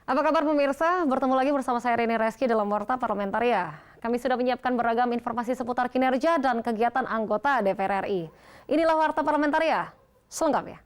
Apa kabar pemirsa? Bertemu lagi bersama saya Reni Reski dalam Warta Parlamentaria. Kami sudah menyiapkan beragam informasi seputar kinerja dan kegiatan anggota DPR RI. Inilah Warta Parlamentaria selengkapnya.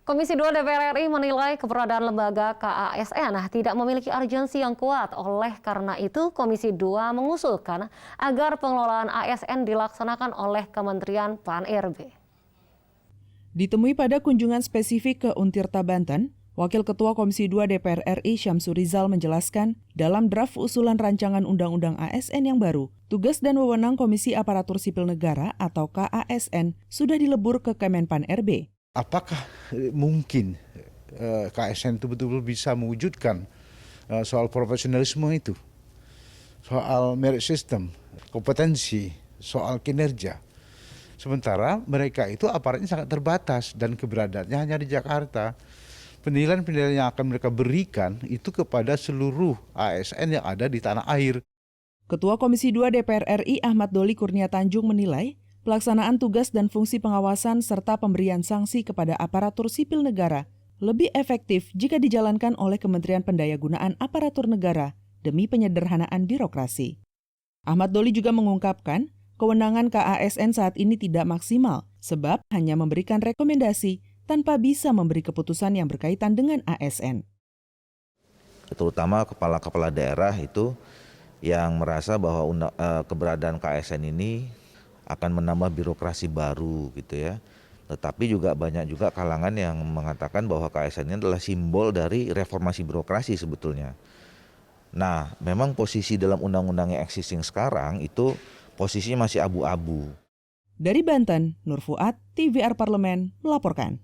Komisi 2 DPR RI menilai keberadaan lembaga KASN tidak memiliki urgensi yang kuat. Oleh karena itu, Komisi 2 mengusulkan agar pengelolaan ASN dilaksanakan oleh Kementerian PAN-RB. Ditemui pada kunjungan spesifik ke Untirta Banten, Wakil Ketua Komisi 2 DPR RI Syamsur Rizal menjelaskan, dalam draft usulan rancangan Undang-Undang ASN yang baru, tugas dan wewenang Komisi Aparatur Sipil Negara atau KASN sudah dilebur ke Kemenpan-RB. Apakah mungkin KASN itu betul-betul bisa mewujudkan soal profesionalisme itu, soal merit system, kompetensi, soal kinerja. Sementara mereka itu aparatnya sangat terbatas dan keberadaannya hanya di Jakarta. Penilaian-penilaian yang akan mereka berikan itu kepada seluruh ASN yang ada di tanah air. Ketua Komisi 2 DPR RI Ahmad Doli Kurnia Tanjung menilai, pelaksanaan tugas dan fungsi pengawasan serta pemberian sanksi kepada aparatur sipil negara lebih efektif jika dijalankan oleh Kementerian Pendayagunaan Aparatur Negara demi penyederhanaan birokrasi. Ahmad Doli juga mengungkapkan, kewenangan KASN saat ini tidak maksimal sebab hanya memberikan rekomendasi tanpa bisa memberi keputusan yang berkaitan dengan ASN. Terutama kepala-kepala daerah itu yang merasa bahwa keberadaan KASN ini akan menambah birokrasi baru gitu ya. Tetapi juga banyak juga kalangan yang mengatakan bahwa KASN ini adalah simbol dari reformasi birokrasi sebetulnya. Nah, memang posisi dalam undang-undang yang existing sekarang itu posisinya masih abu-abu. Dari Banten, Nur Fuad, TVR Parlemen melaporkan.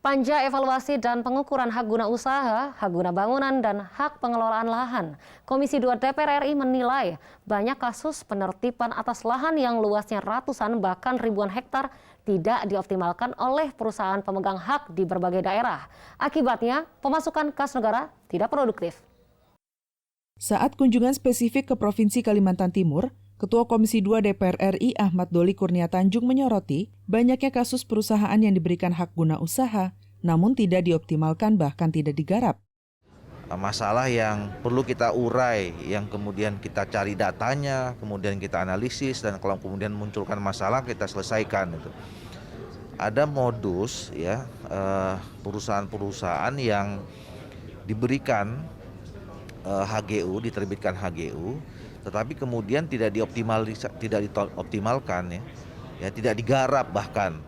Panja evaluasi dan pengukuran hak guna usaha, hak guna bangunan, dan hak pengelolaan lahan. Komisi 2 DPR RI menilai banyak kasus penertiban atas lahan yang luasnya ratusan bahkan ribuan hektar tidak dioptimalkan oleh perusahaan pemegang hak di berbagai daerah. Akibatnya, pemasukan kas negara tidak produktif. Saat kunjungan spesifik ke Provinsi Kalimantan Timur, Ketua Komisi 2 DPR RI Ahmad Doli Kurnia Tanjung menyoroti banyaknya kasus perusahaan yang diberikan hak guna usaha, namun tidak dioptimalkan bahkan tidak digarap. Masalah yang perlu kita urai, yang kemudian kita cari datanya, kemudian kita analisis, dan kalau kemudian munculkan masalah kita selesaikan. Itu. Ada modus ya perusahaan-perusahaan yang diberikan HGU, diterbitkan HGU, tetapi kemudian tidak dioptimalkan ya, tidak digarap bahkan.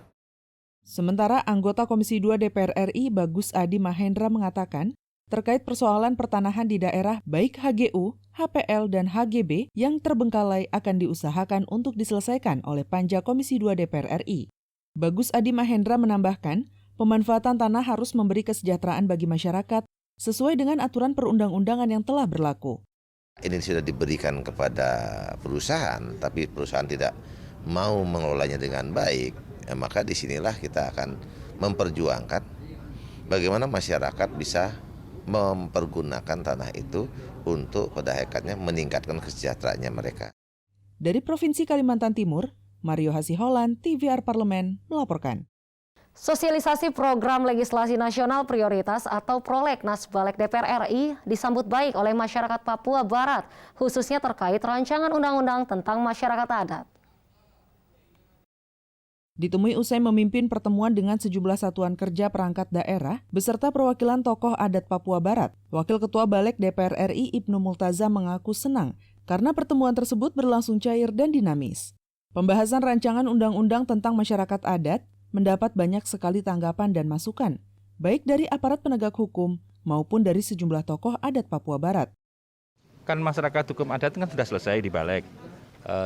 Sementara anggota Komisi 2 DPR RI Bagus Adi Mahendra mengatakan, terkait persoalan pertanahan di daerah baik HGU, HPL, dan HGB yang terbengkalai akan diusahakan untuk diselesaikan oleh Panja Komisi 2 DPR RI. Bagus Adi Mahendra menambahkan, pemanfaatan tanah harus memberi kesejahteraan bagi masyarakat sesuai dengan aturan perundang-undangan yang telah berlaku. Ini sudah diberikan kepada perusahaan, tapi perusahaan tidak mau mengelolanya dengan baik, maka disinilah kita akan memperjuangkan bagaimana masyarakat bisa mempergunakan tanah itu untuk pada hakikatnya meningkatkan kesejahteraannya mereka. Dari Provinsi Kalimantan Timur, Mario Hasiholan, TVR Parlemen melaporkan. Sosialisasi program legislasi nasional prioritas atau Prolegnas Balik DPR RI disambut baik oleh masyarakat Papua Barat, khususnya terkait rancangan undang-undang tentang masyarakat adat. Ditemui usai memimpin pertemuan dengan sejumlah satuan kerja perangkat daerah beserta perwakilan tokoh adat Papua Barat, Wakil Ketua Balik DPR RI Ibnu Multaza mengaku senang karena pertemuan tersebut berlangsung cair dan dinamis. Pembahasan rancangan undang-undang tentang masyarakat adat mendapat banyak sekali tanggapan dan masukan, baik dari aparat penegak hukum maupun dari sejumlah tokoh adat Papua Barat. Kan masyarakat hukum adat kan sudah selesai di Balik,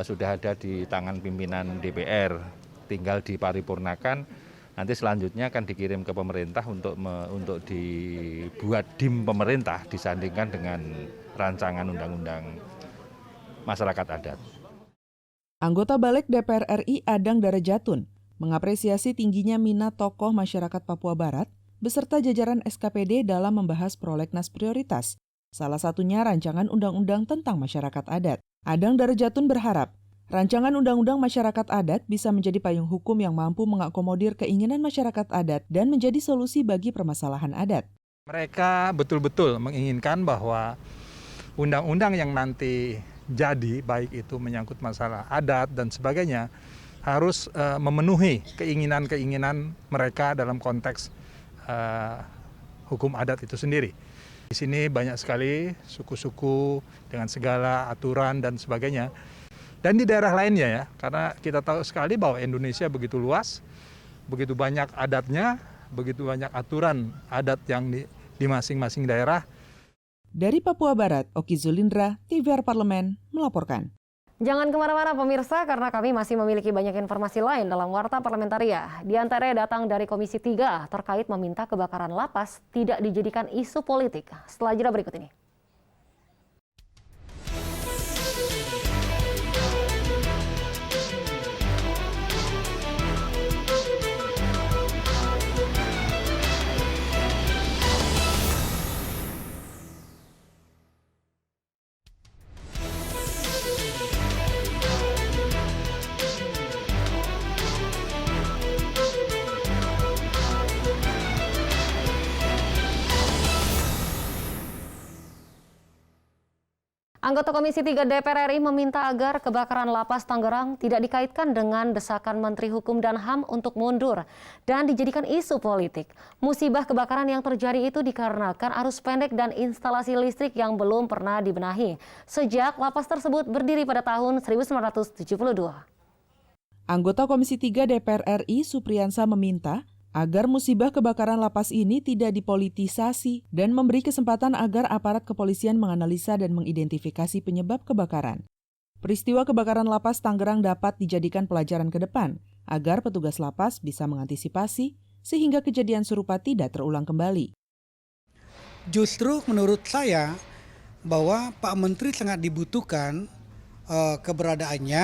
sudah ada di tangan pimpinan DPR, tinggal diparipurnakan, nanti selanjutnya akan dikirim ke pemerintah untuk dibuat dim pemerintah disandingkan dengan rancangan undang-undang masyarakat adat. Anggota Balik DPR RI Adang Darajatun mengapresiasi tingginya minat tokoh masyarakat Papua Barat beserta jajaran SKPD dalam membahas prolegnas prioritas Salah satunya rancangan undang-undang tentang masyarakat adat. Adang Darajatun berharap rancangan undang-undang masyarakat adat bisa menjadi payung hukum yang mampu mengakomodir keinginan masyarakat adat dan menjadi solusi bagi permasalahan adat. Mereka betul-betul menginginkan bahwa undang-undang yang nanti jadi, baik itu menyangkut masalah adat dan sebagainya, harus memenuhi keinginan-keinginan mereka dalam konteks hukum adat itu sendiri. Di sini banyak sekali suku-suku dengan segala aturan dan sebagainya. Dan di daerah lainnya ya, karena kita tahu sekali bahwa Indonesia begitu luas, begitu banyak adatnya, begitu banyak aturan adat yang di masing-masing daerah. Dari Papua Barat, Oki Zulindra, TVR Parlemen, melaporkan. Jangan kemana-mana pemirsa, karena kami masih memiliki banyak informasi lain dalam Warta Parlamentaria. Di antaranya datang dari Komisi 3 terkait meminta kebakaran lapas tidak dijadikan isu politik. Setelah jeda berikut ini. Anggota Komisi 3 DPR RI meminta agar kebakaran lapas Tangerang tidak dikaitkan dengan desakan Menteri Hukum dan HAM untuk mundur dan dijadikan isu politik. Musibah kebakaran yang terjadi itu dikarenakan arus pendek dan instalasi listrik yang belum pernah dibenahi sejak lapas tersebut berdiri pada tahun 1972. Anggota Komisi 3 DPR RI Supriyansa meminta agar musibah kebakaran lapas ini tidak dipolitisasi dan memberi kesempatan agar aparat kepolisian menganalisa dan mengidentifikasi penyebab kebakaran. Peristiwa kebakaran lapas Tangerang dapat dijadikan pelajaran ke depan agar petugas lapas bisa mengantisipasi sehingga kejadian serupa tidak terulang kembali. Justru menurut saya bahwa Pak Menteri sangat dibutuhkan keberadaannya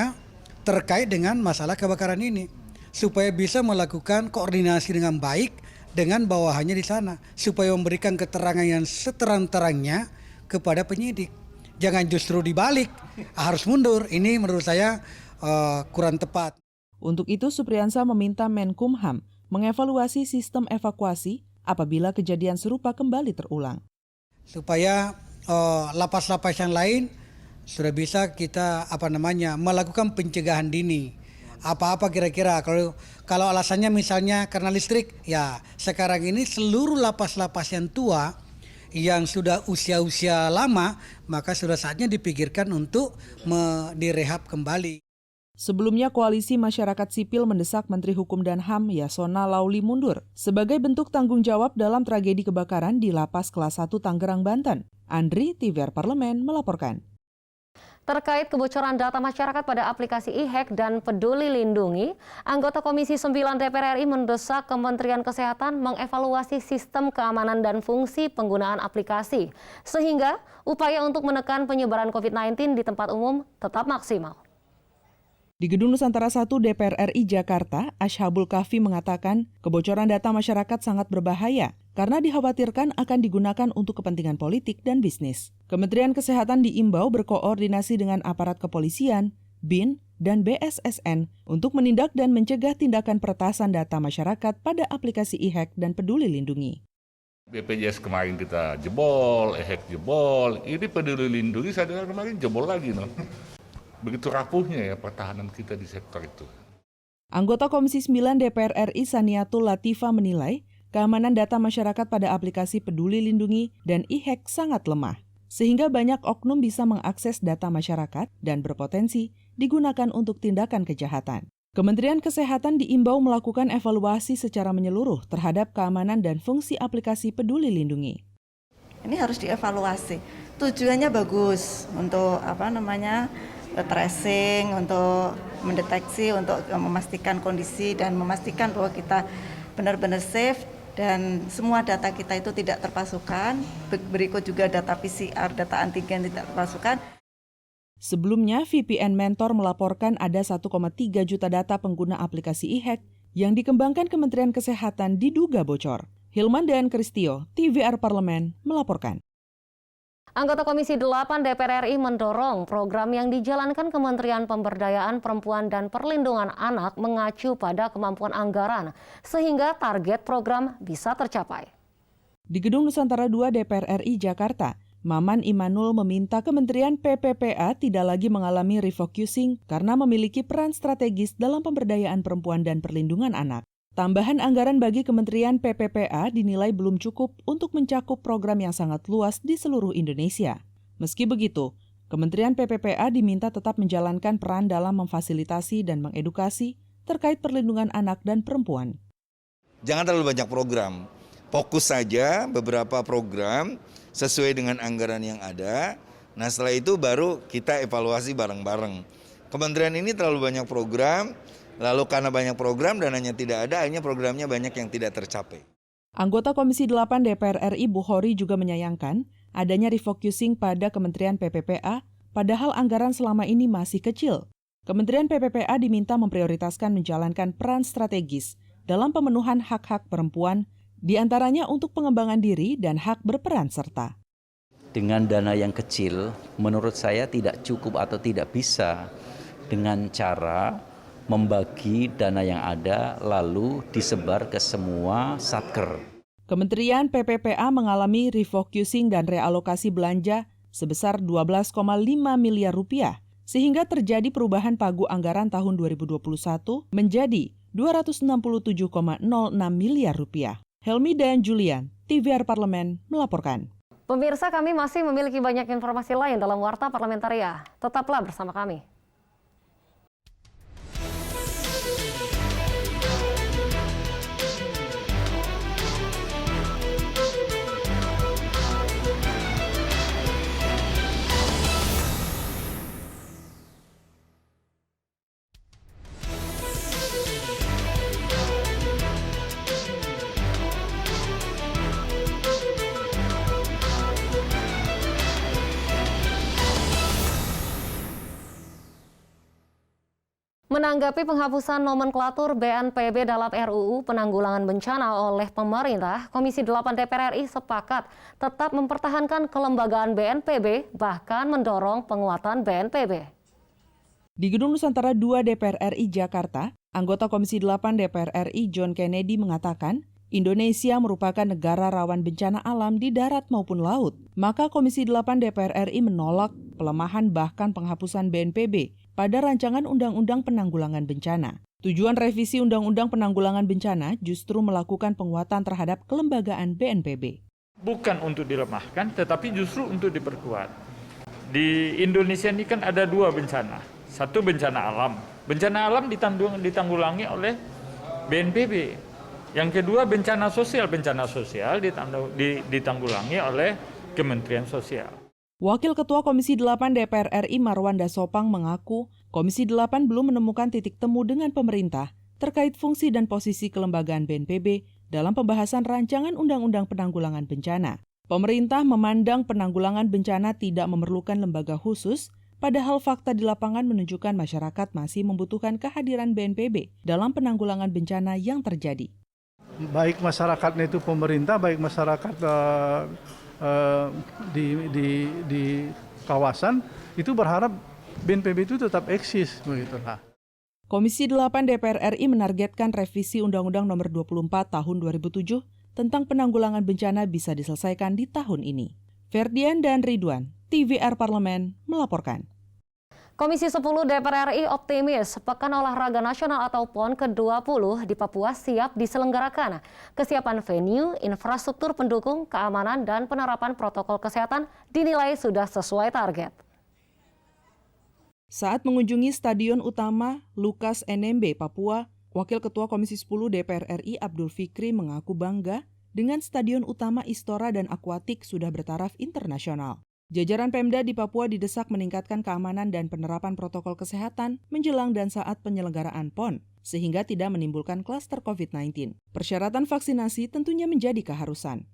terkait dengan masalah kebakaran ini, supaya bisa melakukan koordinasi dengan baik dengan bawahannya di sana, supaya memberikan keterangan yang seterang-terangnya kepada penyidik. Jangan justru dibalik, harus mundur. Ini menurut saya kurang tepat. Untuk itu, Supriyansa meminta Menkumham mengevaluasi sistem evakuasi apabila kejadian serupa kembali terulang. Supaya lapas-lapas yang lain sudah bisa kita melakukan pencegahan dini. Apa-apa kira-kira kalau alasannya misalnya karena listrik, ya sekarang ini seluruh lapas-lapas yang tua yang sudah usia-usia lama, maka sudah saatnya dipikirkan untuk direhab kembali. Sebelumnya, Koalisi Masyarakat Sipil mendesak Menteri Hukum dan HAM Yasona Lauli mundur sebagai bentuk tanggung jawab dalam tragedi kebakaran di Lapas Kelas 1 Tangerang, Banten. Andri, TVR Parlemen, melaporkan. Terkait kebocoran data masyarakat pada aplikasi e-Hack dan Peduli Lindungi, anggota Komisi 9 DPR RI mendesak Kementerian Kesehatan mengevaluasi sistem keamanan dan fungsi penggunaan aplikasi, sehingga upaya untuk menekan penyebaran COVID-19 di tempat umum tetap maksimal. Di Gedung Nusantara 1 DPR RI Jakarta, Ashabul Kahfi mengatakan kebocoran data masyarakat sangat berbahaya karena dikhawatirkan akan digunakan untuk kepentingan politik dan bisnis. Kementerian Kesehatan diimbau berkoordinasi dengan aparat kepolisian, BIN, dan BSSN untuk menindak dan mencegah tindakan peretasan data masyarakat pada aplikasi e-Hack dan Peduli Lindungi. BPJS kemarin kita jebol, e-Hack jebol, ini Peduli Lindungi saya dengar kemarin jebol lagi. Begitu rapuhnya ya pertahanan kita di sektor itu. Anggota Komisi 9 DPR RI Saniatul Latifah menilai keamanan data masyarakat pada aplikasi Peduli Lindungi dan e-Hack sangat lemah, sehingga banyak oknum bisa mengakses data masyarakat dan berpotensi digunakan untuk tindakan kejahatan. Kementerian Kesehatan diimbau melakukan evaluasi secara menyeluruh terhadap keamanan dan fungsi aplikasi Peduli Lindungi. Ini harus dievaluasi. Tujuannya bagus untuk tracing, untuk mendeteksi, untuk memastikan kondisi dan memastikan bahwa kita benar-benar safe dan semua data kita itu tidak terpasukan. Berikut juga data PCR, data antigen tidak terpasukan. Sebelumnya, VPN Mentor melaporkan ada 1,3 juta data pengguna aplikasi e-Hack yang dikembangkan Kementerian Kesehatan diduga bocor. Hilman dan Kristio, TVR Parlemen, melaporkan. Anggota Komisi 8 DPR RI mendorong program yang dijalankan Kementerian Pemberdayaan Perempuan dan Perlindungan Anak mengacu pada kemampuan anggaran, sehingga target program bisa tercapai. Di Gedung Nusantara II DPR RI Jakarta, Maman Imanul meminta Kementerian PPPA tidak lagi mengalami refocusing karena memiliki peran strategis dalam pemberdayaan perempuan dan perlindungan anak. Tambahan anggaran bagi Kementerian PPPA dinilai belum cukup untuk mencakup program yang sangat luas di seluruh Indonesia. Meski begitu, Kementerian PPPA diminta tetap menjalankan peran dalam memfasilitasi dan mengedukasi terkait perlindungan anak dan perempuan. Jangan terlalu banyak program, fokus saja beberapa program sesuai dengan anggaran yang ada. Nah setelah itu baru kita evaluasi bareng-bareng. Kementerian ini terlalu banyak program, lalu karena banyak program dananya tidak ada, akhirnya programnya banyak yang tidak tercapai. Anggota Komisi 8 DPR RI Bukhori juga menyayangkan adanya refocusing pada Kementerian PPPA, padahal anggaran selama ini masih kecil. Kementerian PPPA diminta memprioritaskan menjalankan peran strategis dalam pemenuhan hak-hak perempuan, di antaranya untuk pengembangan diri dan hak berperan serta. Dengan dana yang kecil, menurut saya tidak cukup atau tidak bisa dengan cara membagi dana yang ada lalu disebar ke semua satker. Kementerian PPPA mengalami refocusing dan realokasi belanja sebesar 12,5 miliar rupiah, sehingga terjadi perubahan pagu anggaran tahun 2021 menjadi 267,06 miliar rupiah. Helmi dan Julian, TVR Parlemen melaporkan. Pemirsa, kami masih memiliki banyak informasi lain dalam Warta Parlamentaria. Tetaplah bersama kami. Menanggapi penghapusan nomenklatur BNPB dalam RUU Penanggulangan Bencana oleh pemerintah, Komisi 8 DPR RI sepakat tetap mempertahankan kelembagaan BNPB, bahkan mendorong penguatan BNPB. Di Gedung Nusantara II DPR RI Jakarta, anggota Komisi 8 DPR RI John Kennedy mengatakan, Indonesia merupakan negara rawan bencana alam di darat maupun laut. Maka Komisi 8 DPR RI menolak pelemahan bahkan penghapusan BNPB pada rancangan Undang-Undang Penanggulangan Bencana. Tujuan revisi Undang-Undang Penanggulangan Bencana justru melakukan penguatan terhadap kelembagaan BNPB. Bukan untuk dilemahkan, tetapi justru untuk diperkuat. Di Indonesia ini kan ada dua bencana. Satu bencana alam. Bencana alam ditanggulangi oleh BNPB. Yang kedua bencana sosial ditanggulangi oleh Kementerian Sosial. Wakil Ketua Komisi 8 DPR RI Marwanda Sopang mengaku Komisi 8 belum menemukan titik temu dengan pemerintah terkait fungsi dan posisi kelembagaan BNPB dalam pembahasan rancangan Undang-Undang Penanggulangan Bencana. Pemerintah memandang penanggulangan bencana tidak memerlukan lembaga khusus, padahal fakta di lapangan menunjukkan masyarakat masih membutuhkan kehadiran BNPB dalam penanggulangan bencana yang terjadi. Baik masyarakatnya itu pemerintah, baik masyarakat di kawasan itu berharap BNPB itu tetap eksis begitulah. Komisi 8 DPR RI menargetkan revisi Undang-Undang Nomor 24 Tahun 2007 tentang penanggulangan bencana bisa diselesaikan di tahun ini. Ferdian dan Ridwan, TVR Parlemen melaporkan. Komisi 10 DPR RI optimis Pekan Olahraga Nasional atau PON ke-20 di Papua siap diselenggarakan. Kesiapan venue, infrastruktur pendukung, keamanan, dan penerapan protokol kesehatan dinilai sudah sesuai target. Saat mengunjungi Stadion Utama Lukas NMB Papua, Wakil Ketua Komisi 10 DPR RI Abdul Fikri mengaku bangga dengan Stadion Utama Istora dan Akuatik sudah bertaraf internasional. Jajaran Pemda di Papua didesak meningkatkan keamanan dan penerapan protokol kesehatan menjelang dan saat penyelenggaraan PON, sehingga tidak menimbulkan klaster COVID-19. Persyaratan vaksinasi tentunya menjadi keharusan.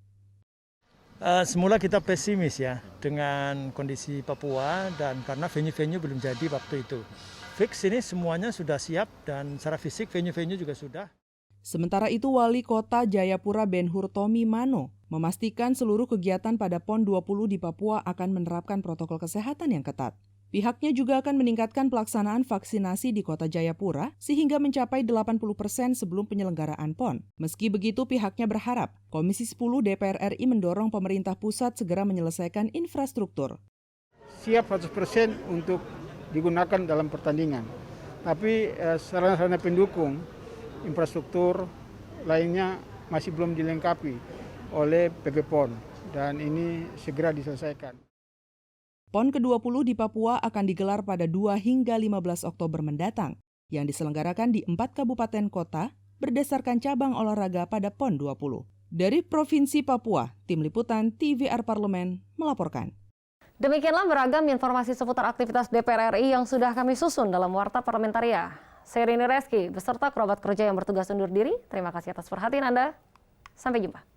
Semula kita pesimis ya dengan kondisi Papua dan karena venue-venue belum jadi waktu itu. Fix ini semuanya sudah siap dan secara fisik venue-venue juga sudah. Sementara itu Wali Kota Jayapura Ben Hur Tomi Mano memastikan seluruh kegiatan pada PON 20 di Papua akan menerapkan protokol kesehatan yang ketat. Pihaknya juga akan meningkatkan pelaksanaan vaksinasi di Kota Jayapura sehingga mencapai 80% sebelum penyelenggaraan PON. Meski begitu, pihaknya berharap Komisi 10 DPR RI mendorong pemerintah pusat segera menyelesaikan infrastruktur. Siap 100% untuk digunakan dalam pertandingan. Tapi sarana-sarana pendukung infrastruktur lainnya masih belum dilengkapi oleh PP PON dan ini segera diselesaikan. PON ke-20 di Papua akan digelar pada 2 hingga 15 Oktober mendatang, yang diselenggarakan di 4 kabupaten kota berdasarkan cabang olahraga pada PON 20. Dari Provinsi Papua, Tim Liputan TVR Parlemen melaporkan. Demikianlah beragam informasi seputar aktivitas DPR RI yang sudah kami susun dalam Warta Parlamentaria. Saya Rini Reski beserta kerabat kerja yang bertugas undur diri. Terima kasih atas perhatian Anda. Sampai jumpa.